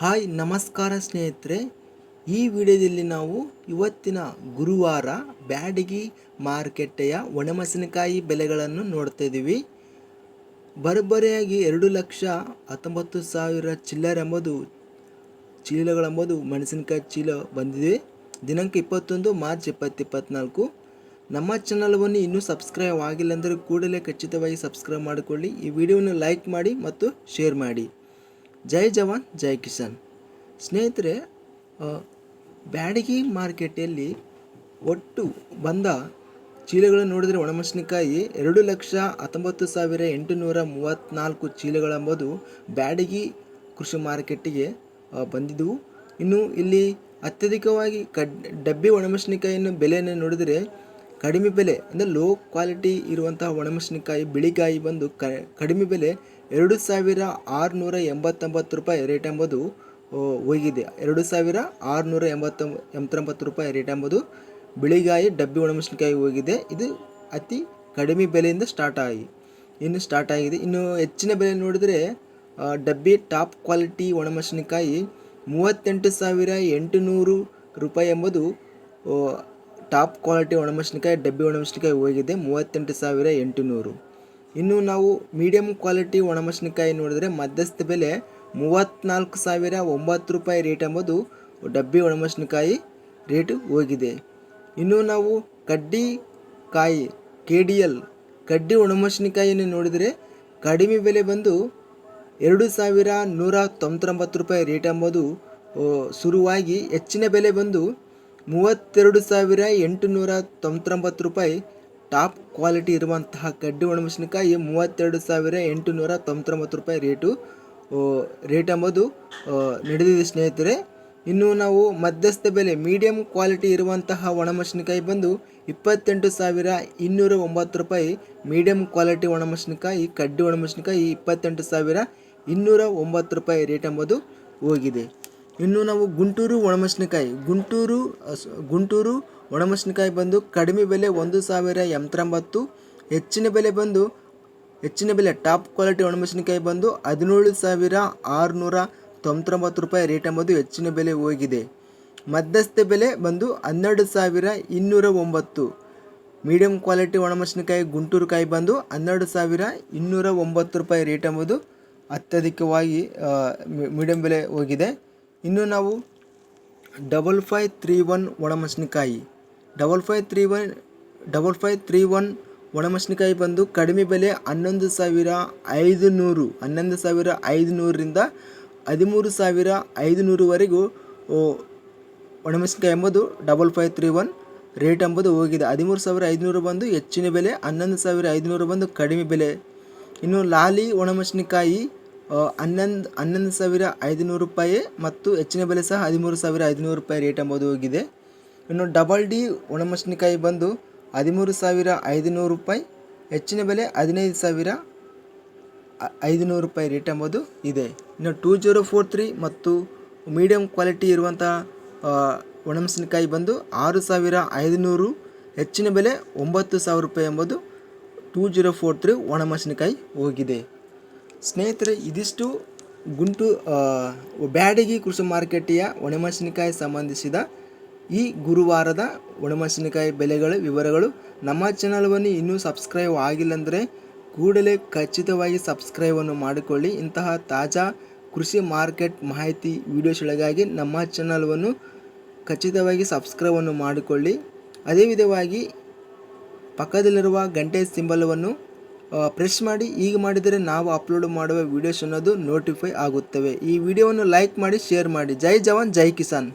Hi ನಮಸ್ಕಾರ ಸ್ನೇಹಿತರೆ, ಈ ವಿಡಿಯೋದಲ್ಲಿ ನಾವು ಇವತ್ತಿನ ಗುರುವಾರ ಬ್ಯಾಡಗಿ ಮಾರುಕಟ್ಟೆಯ ಒಣಮೆಣಸಿನಕಾಯಿ ಬೆಲೆಗಳನ್ನು ನೋಡ್ತಾ ಇದ್ದೀವಿ. ಬರೋಬ್ಬರಿಯಾಗಿ 2,19,000 ಚಿಲ್ಲರೆ ಎಂಬುದು ಚೀಲಗಳೆಂಬುದು ಮೆಣಸಿನಕಾಯಿ ಚೀಲ ಬಂದಿದೆ. ದಿನಾಂಕ 21 ಮಾರ್ಚ್ 2024. ನಮ್ಮ ಚಾನಲವನ್ನು ಇನ್ನೂ ಸಬ್ಸ್ಕ್ರೈಬ್ ಆಗಿಲ್ಲ ಅಂದರೆ ಕೂಡಲೇ ಖಚಿತವಾಗಿ ಸಬ್ಸ್ಕ್ರೈಬ್ ಮಾಡಿಕೊಳ್ಳಿ. ಈ ವಿಡಿಯೋವನ್ನು ಲೈಕ್ ಮಾಡಿ ಮತ್ತು ಶೇರ್ ಮಾಡಿ. ಜೈ ಜವಾನ್ ಜೈ ಕಿಸಾನ್. ಸ್ನೇಹಿತರೆ, ಬ್ಯಾಡಗಿ ಮಾರ್ಕೆಟಲ್ಲಿ ಒಟ್ಟು ಬಂದ ಚೀಲಗಳನ್ನು ನೋಡಿದರೆ ಒಣಮೆಣಸಿನಕಾಯಿ 2,19,834 ಚೀಲಗಳೆಂಬುದು ಬ್ಯಾಡಗಿ ಕೃಷಿ ಮಾರ್ಕೆಟಿಗೆ ಬಂದಿದ್ದವು. ಇನ್ನು ಇಲ್ಲಿ ಅತ್ಯಧಿಕವಾಗಿ ಡಬ್ಬಿ ಒಣಮೆಣಸಿನಕಾಯಿಯನ್ನು ಬೆಲೆಯನ್ನು ನೋಡಿದರೆ ಕಡಿಮೆ ಬೆಲೆ ಅಂದರೆ ಲೋ ಕ್ವಾಲಿಟಿ ಇರುವಂತಹ ಒಣಮೆಣಸಿನಕಾಯಿ ಬಿಳಿಕಾಯಿ ಬಂದು ಕಡಿಮೆ ಬೆಲೆ 2,689 ರೂಪಾಯಿ ರೇಟ್ ಎಂಬುದು ಹೋಗಿದೆ. 2,689 ರೂಪಾಯಿ ರೇಟ್ ಎಂಬುದು ಬಿಳಿಗಾಯಿ ಡಬ್ಬಿ ಒಣಮೆಣಸಿನಕಾಯಿ ಹೋಗಿದೆ. ಇದು ಅತಿ ಕಡಿಮೆ ಬೆಲೆಯಿಂದ ಸ್ಟಾರ್ಟ್ ಆಗಿದೆ. ಇನ್ನು ಹೆಚ್ಚಿನ ಬೆಲೆ ನೋಡಿದರೆ ಡಬ್ಬಿ ಟಾಪ್ ಕ್ವಾಲಿಟಿ ಒಣಮೆಣಸಿನಕಾಯಿ 38,800 ರೂಪಾಯಿ ಎಂಬುದು ಟಾಪ್ ಕ್ವಾಲಿಟಿ ಒಣಮೆಣಸಿನಕಾಯಿ ಡಬ್ಬಿ ಒಣಮೆಣಸಿನಕಾಯಿ ಹೋಗಿದೆ 38,800. ಇನ್ನು ನಾವು ಮೀಡಿಯಂ ಕ್ವಾಲಿಟಿ ಒಣಮೆಣಸಿನಕಾಯಿ ನೋಡಿದರೆ ಮಧ್ಯಸ್ಥ ಬೆಲೆ 34,009 ರೂಪಾಯಿ ರೇಟ್ ಎಂಬುದು ಡಬ್ಬಿ ಒಣಮೆಣಸಿನಕಾಯಿ ರೇಟು ಹೋಗಿದೆ. ಇನ್ನು ನಾವು ಕಡ್ಡಿಕಾಯಿ KDL ಕಡ್ಡಿ ಒಣಮೆಣಸಿನಕಾಯಿಯನ್ನು ನೋಡಿದರೆ ಕಡಿಮೆ ಬೆಲೆ ಬಂದು 2,199 ರೂಪಾಯಿ ರೇಟ್ ಎಂಬುದು ಶುರುವಾಗಿ ಹೆಚ್ಚಿನ ಬೆಲೆ ಬಂದು 32,899 ರೂಪಾಯಿ ಟಾಪ್ ಕ್ವಾಲಿಟಿ ಇರುವಂತಹ ಕಡ್ಡಿ ಒಣಮೆಣಸಿನಕಾಯಿ 32,899 ರೂಪಾಯಿ ರೇಟ್ ಎಂಬುದು ನಡೆದಿದೆ ಸ್ನೇಹಿತರೆ. ಇನ್ನು ನಾವು ಮಧ್ಯಸ್ಥ ಬೆಲೆ ಮೀಡಿಯಂ ಕ್ವಾಲಿಟಿ ಇರುವಂತಹ ಒಣಮೆಣಸಿನಕಾಯಿ ಬಂದು 28,209 ರೂಪಾಯಿ ಮೀಡಿಯಂ ಕ್ವಾಲಿಟಿ ಒಣಮೆಣಸಿನಕಾಯಿ ಕಡ್ಡಿ ಒಣಮೆಣಸಿನಕಾಯಿ 28,209 ರೂಪಾಯಿ ರೇಟ್ ಎಂಬುದು ಹೋಗಿದೆ. ಇನ್ನು ನಾವು ಗುಂಟೂರು ಒಣಮೆಣಸಿನಕಾಯಿ ಬಂದು ಕಡಿಮೆ ಬೆಲೆ 1,089, ಹೆಚ್ಚಿನ ಬೆಲೆ ಟಾಪ್ ಕ್ವಾಲಿಟಿ ಒಣಮೆಣಸಿನಕಾಯಿ ಬಂದು 17,699 ರೂಪಾಯಿ ರೇಟ್ ಎಂಬುದು ಹೆಚ್ಚಿನ ಬೆಲೆ ಹೋಗಿದೆ. ಮಧ್ಯಸ್ಥ ಬೆಲೆ ಬಂದು 12,209. ಮೀಡಿಯಂ ಕ್ವಾಲಿಟಿ ಒಣಮೆಣಸಿನಕಾಯಿ ಗುಂಟೂರು ಕಾಯಿ ಬಂದು 12,209 ರೂಪಾಯಿ ರೇಟ್ ಎಂಬುದು ಅತ್ಯಧಿಕವಾಗಿ ಮೀಡಿಯಂ ಬೆಲೆ ಹೋಗಿದೆ. ಇನ್ನು ನಾವು 5531 ಒಣಮೆಣಸಿನಕಾಯಿ 5531 ಒಣಮೆಣಸಿನಕಾಯಿ ಬಂದು ಕಡಿಮೆ ಬೆಲೆ 11,500ರಿಂದ 13,500ವರೆಗೂ ಒಣಮೆಣಸಿನಕಾಯಿ ಎಂಬುದು 5531 ರೇಟ್ ಎಂಬುದು ಹೋಗಿದೆ. 13,500 ಬಂದು ಹೆಚ್ಚಿನ ಬೆಲೆ, 11,500 ಬಂದು ಕಡಿಮೆ ಬೆಲೆ. ಇನ್ನು ಲಾಲಿ ಒಣಮೆಣಸಿನಕಾಯಿ 11,500 ರೂಪಾಯಿ ಮತ್ತು ಹೆಚ್ಚಿನ ಬೆಲೆ ಸಹ 13,500 ರೂಪಾಯಿ ರೇಟ್ ಎಂಬುದು ಹೋಗಿದೆ. ಇನ್ನು ಡಬಲ್ ಡಿ ಒಣಮೆಣಸಿನಕಾಯಿ ಬಂದು 13,500 ರೂಪಾಯಿ, ಹೆಚ್ಚಿನ ಬೆಲೆ 15,500 ರೂಪಾಯಿ ರೇಟ್ ಎಂಬುದು ಇದೆ. ಇನ್ನು 2043 ಮತ್ತು ಮೀಡಿಯಂ ಕ್ವಾಲಿಟಿ ಇರುವಂತಹ ಒಣಮೆಣಸಿನಕಾಯಿ ಬಂದು 6,500, ಹೆಚ್ಚಿನ ಬೆಲೆ 9,000 ರೂಪಾಯಿ ಎಂಬುದು 2043 ಒಣಮೆಣಸಿನಕಾಯಿ ಹೋಗಿದೆ. ಸ್ನೇಹಿತರೆ, ಇದಿಷ್ಟು ಬ್ಯಾಡಗಿ ಕೃಷಿ ಮಾರುಕಟ್ಟೆಯ ಒಣಮೆಣಸಿನಕಾಯಿ ಸಂಬಂಧಿಸಿದ ಈ ಗುರುವಾರದ ಒಣಮೆಣಸಿನಕಾಯಿ ಬೆಲೆಗಳ ವಿವರಗಳು. ನಮ್ಮ ಚಾನಲವನ್ನು ಇನ್ನೂ ಸಬ್ಸ್ಕ್ರೈಬ್ ಆಗಿಲ್ಲ ಅಂದರೆ ಕೂಡಲೇ ಖಚಿತವಾಗಿ ಸಬ್ಸ್ಕ್ರೈಬನ್ನು ಮಾಡಿಕೊಳ್ಳಿ. ಇಂತಹ ತಾಜಾ ಕೃಷಿ ಮಾರ್ಕೆಟ್ ಮಾಹಿತಿ ವಿಡಿಯೋಸ್ಗಳಿಗಾಗಿ ನಮ್ಮ ಚಾನಲವನ್ನು ಖಚಿತವಾಗಿ ಸಬ್ಸ್ಕ್ರೈಬನ್ನು ಮಾಡಿಕೊಳ್ಳಿ. ಅದೇ ವಿಧವಾಗಿ ಪಕ್ಕದಲ್ಲಿರುವ ಗಂಟೆ ಸಿಂಬಲವನ್ನು ಪ್ರೆಸ್ ಮಾಡಿ. ಈಗ ಮಾಡಿದರೆ ನಾವು ಅಪ್ಲೋಡ್ ಮಾಡುವ ವಿಡಿಯೋಸ್ ಅನ್ನೋದು ನೋಟಿಫೈ ಆಗುತ್ತವೆ. ಈ ವಿಡಿಯೋವನ್ನು ಲೈಕ್ ಮಾಡಿ, ಶೇರ್ ಮಾಡಿ. ಜೈ ಜವಾನ್ ಜೈ ಕಿಸಾನ್.